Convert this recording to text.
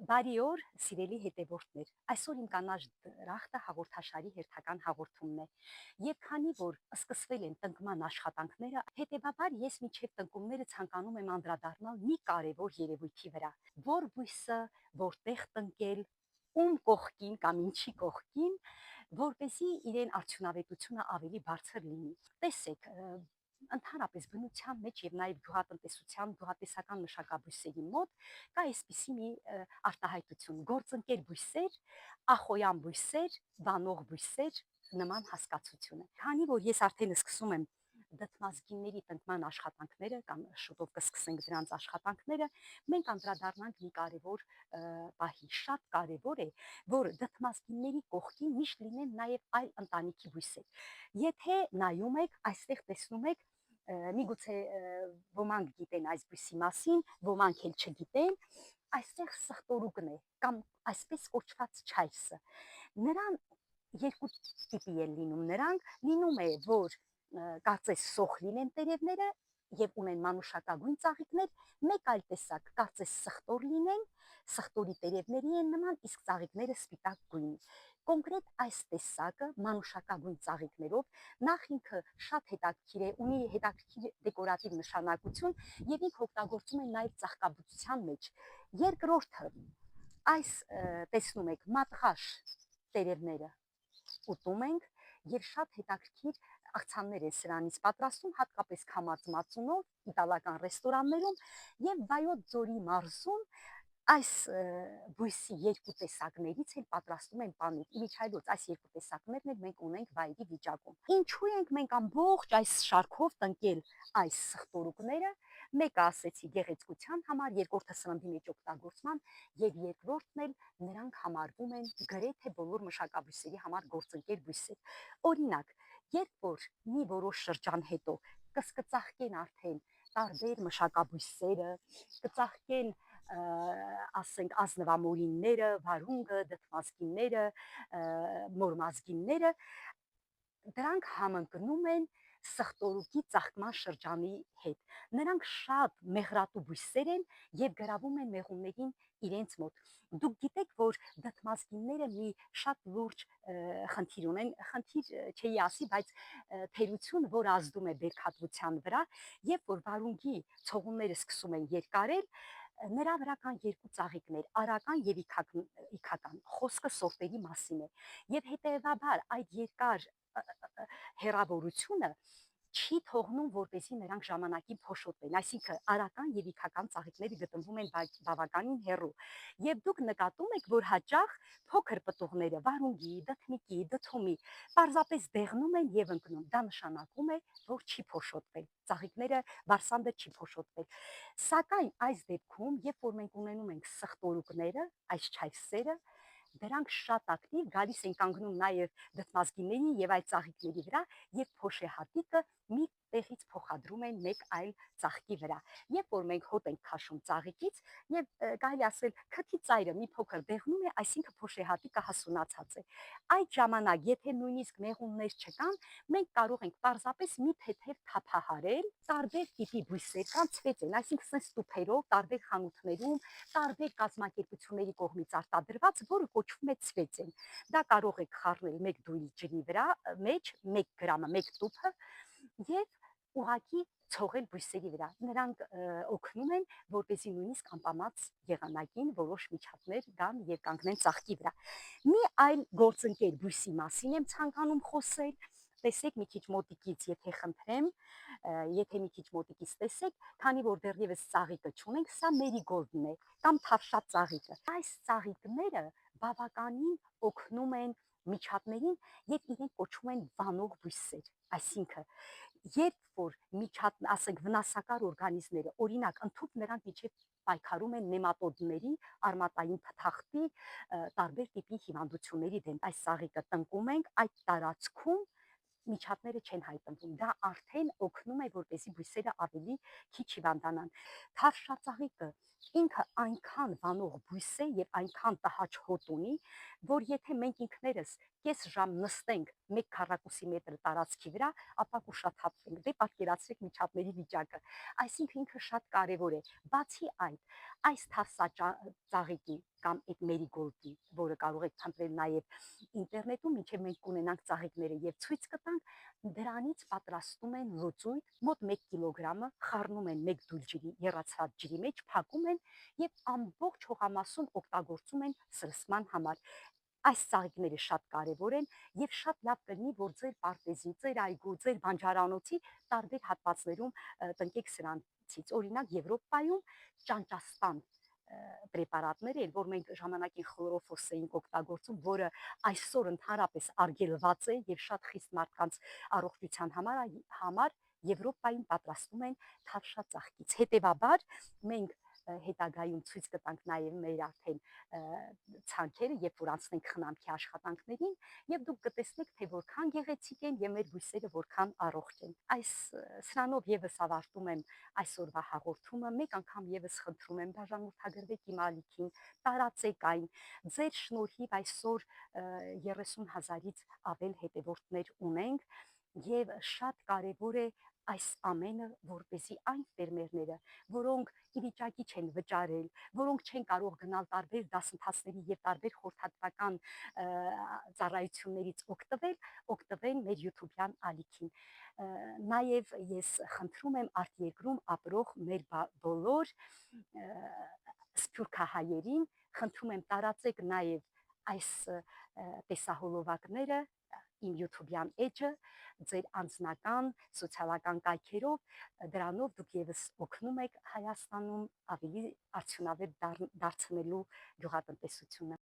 Բարի օր, սիրելի հետևորդներ։ Այսօր իմ կանաչ դրախտը հաղորդաշարի հերթական հաղորդումն է։ Եվ քանի որ սկսվել են տնկման աշխատանքները, հետևաբար ես միջև տնկումները ցանկանում եմ անդրադառնալ մի կարևոր երևույթի վրա, որ բույսը, որտեղ տնկել, ում կողքին կամ ինչի կողքին, որպեսզի իրեն արդյունավետությունը ավելի բարձր լինի։ Տեսեք, ընդհանրապես բնության մեջ եւ նաեւ գյուղատնտեսության, գյուղատնտեսական մշակաբույսերի մոտ կա այսպիսի մի արտահայտություն՝ գործընկեր բույսեր, ախոյան բույսեր, վանող բույսեր նման հասկացությունը։ Քանի որ ես արդեն սկսում եմ դդմազգինների տնկման աշխատանքները կամ շուտով կսկսենք դրանց աշխատանքները, մենք անդրադառնանք մի կարևոր պահի, շատ կարևոր է, որ դդմազգինների կողքին միշտ լինեն նաև այլ ընտանիքի բույսեր։ Եթե նայում եք, այստեղ տեսնում եք, միգուցե ոմանք գիտեն այս բույսի մասին, ոմանք էլ չգիտեն, այստեղ սխտորուկն է կամ այսպես կոչված չայսը։ Նրան երկու տիպի են լինում, նրանք լինում է, որ կարծես սոխ լինեն տերևները եւ ունեն մանուշակագույն ծաղիկներ, մեկ այլ տեսակ կարծես սխտոր լինեն, սխտորի տերևների են նման, իսկ ծաղիկները սպիտակ գույնի։ Կոնկրետ այս տեսակը մանուշակագույն ծաղիկներով նախ ինքը շատ հետաքրքիր է, ունի հետաքրքիր դեկորատիվ նշանակություն եւ ինքը օգտագործում են նաեւ ծաղկաբուծության մեջ։ Երկրորդը, այս տեսնում եք մատղաշ տերևները ուտում ենք եւ շատ հետաքրքիր աղցաններ են սրանից պատրաստում, հատկապես քամած մածունով իտալական ռեստորաններում եւ Վայոց ձորի մարզում այս բույսի երկու տեսակներից էլ պատրաստում են պանիր։ Իմիջիայլոց այս երկու տեսակներն էլ մենք ունենք վայրի վիճակում։ Ինչու ենք մենք ամբողջ այս շարքով տնկել այս սխտորուկները։ Մեկը ասեցի գեղեցկության համար, երկրորդը սննդի մեջ օգտագործման եւ երկրորդն էլ նրանք համարվում են գրեթե բոլոր մշակաբույսերի համար գործընկեր բույսեր։ Օրինակ, երբ որ մի որոշ շրջան հետո կծաղկեն արդեն տարբեր մշակաբույսերը, կծաղկեն ասենք ազնվամորինները, վարունգը, դդմազգինները, մորմազգինները, դրանք համընկնում են սխտորուկի ծաղկման շրջանի հետ։ Նրանք շատ մեղրատու բույսեր են եւ գրավում են մեղուներին իրենց մոտ։ Դուք գիտեք, որ դդմազգինները մի շատ լուրջ խնդիր ունեն, խնդիր չէի ասի, բայց թերություն, որ ազդում է բերքատվության վրա, երբ որ վարունգի ցողունները սկսում են երկարել, նրա վրա կան երկու ծաղիկներ՝ արական եւ իքական։ Խոսքը սորտերի մասին է։ Եվ հետեւաբար այդ երկար հեռավորությունը չի թողնում, որպեսզի նրանք ժամանակին փոշոտվեն, այսինքն արական եւ իքական ծաղիկները գտնվում են բավականին հեռու։ Եվ դուք նկատում եք, որ հաճախ փոքր պտուղները վարունգի, դդմիկի, դդումի պարզապես դեղնում են եւ ընկնում։ Դա նշանակում է, որ չի փոշոտվել, ծաղիկները վարսանդը չի փոշոտվել։ Սակայն այս դեպքում, երբ որ մենք ունենում ենք սխտորուկները, այս չայսերը, դրանք շատ ակտիվ գալիս են կանգնում նաև դդմազգիների եւ այլ ծաղիկների վրա եւ փոշեհատիկը մի տեղից փոխադրում են մեկ այլ ծաղկի վրա։ Երբ որ մենք հոտ ենք քաշում ծաղիկից եւ կարելի ասել քթի ծայրը մի փոքր դեղնում է, այսինքն փոշեհատիկը հասունացած է։ Այդ ժամանակ, եթե նույնիսկ մեղուններ չկան, մենք կարող ենք պարզապես մի թեթև թափահարել, տարբեր տիպի բույսեր կան, ցվեց են, այսինքն sense տուփերով, տարբեր խանութներում, տարբեր կազմակերպությունների կողմից արտադրված, որը կոչվում է ցվեցեն։ Դա կարող եք խառնել 1 դույլ ջրի վրա, մեջ 1 գրամը 1 տուփը եւ ուղակի ցողել բույսերի վրա։ Նրանք օգնում են, որպեսզի նույնիսկ անպամած եղանակին որոշ միջատներ գան եւ կանգնեն ծաղկի վրա։ Մի այլ գործընկեր բույսի մասին եմ ցանկանում խոսել։ Տեսեք մի քիչ մոտիկից, եթե խնդրեմ, եթե մի քիչ մոտիկից տեսեք, քանի որ դեռևս ծաղիկը չունենք, սա մերիգոլդն է կամ թավշատ ծաղիկը։ Այս ծաղիկները բավականին օգնում են միջատներին եւ իրենք կոչվում են վանող բույսեր։ Այսինքն, երբ որ միջատ, ասենք վնասակար օրգանիզմները, օրինակ ընդհանուր նրանք միջև պայքարում են նեմատոդների, արմատային փթախտի, տարբեր տիպի հիվանդությունների դեմ, այս ծաղիկը տնկում ենք, այդ տարածքում միջատները չեն հայտնվում։ Դա արդեն օգնում է, որպեսզի բույսերը ավելի քիչ հիվանդանան։ Թավշածաղիկը ինքը այնքան վանող բույս է եւ այնքան տհաճ հոտ ունի, որ եթե մենք ինքներս կես ժամ նստենք 1 քառակուսի մետր տարածքի վրա, ապա կուշաթափվենք։ Դե պատկերացրեք միջատների վիճակը։ Այսինքն ինքը շատ կարևոր է։ Բացի այդ, այս թավսածաղիկի կամ այդ մերիգոլդի, որը կարող եք փնտրել նաև ինտերնետում, մինչև մենք կունենանք ծաղիկները եւ ցույց կտանք, դրանից պատրաստում են լուծույթ, մոտ 1 կիլոգրամը խառնում են 1 դույլ ջրի, եռացած ջրի մեջ, փակում են եւ ամբողջ հողամասում օգտագործում են սրսման համար։ Այս ծաղիկները շատ կարևոր են եւ շատ լավ կլինի, որ ձեր պարտեզի, ձեր այգու, ձեր բանջարանոցի տարբեր հատվածներում տնկեք սրանցից։ Օրինակ Եվրոպայում ճանճաստան պրեպարատներ են, որ մենք ժամանակին խլորոֆոս էինք օգտագործում, որը այսօր ընդհանրապես արգելված է եւ շատ խիստ մարդկանց առողջության համար Եվրոպայում պատրաստում են թավշածաղկից։ Հետևաբար մենք հետագայում ցույց կտանք նաև մեր արդեն ցանքերը, երբ որ անցնենք խնամքի աշխատանքներին, եւ դուք կտեսնեք, թե որքան գեղեցիկ են եւ մեր բույսերը որքան առողջ են։ Սրանով եւս ավարտում եմ այսօրվա հաղորդումը։ Մեկ անգամ եւս խնդրում եմ, բաժանորդագրվեք իմ ալիքին, տարածեք այն։ Ձեր շնորհիվ այսօր 30,000-ից ավել հետևորդներ ունենք եւ շատ կարեւոր է այս ամենը, որպեսզի այն ֆերմերները, որոնք ի վիճակի չեն վճարել, որոնք չեն կարող գնալ տարբեր դասընթացների եւ տարբեր խորհրդատվական ծառայություններից օգտվեն մեր YouTube-յան ալիքին։ Նաև ես խնդրում եմ արտերկրում ապրող մեր բոլոր սփյուռքահայերին, խնդրում եմ տարածեք նաև այս տեսահոլովակները իմ YouTube-յան էջը ձեր անձնական սոցիալական կայքերով, դրանով դուք եւս օգնում եք Հայաստանում ավելի արդյունավետ դարձնելու գյուղատնտեսությունը։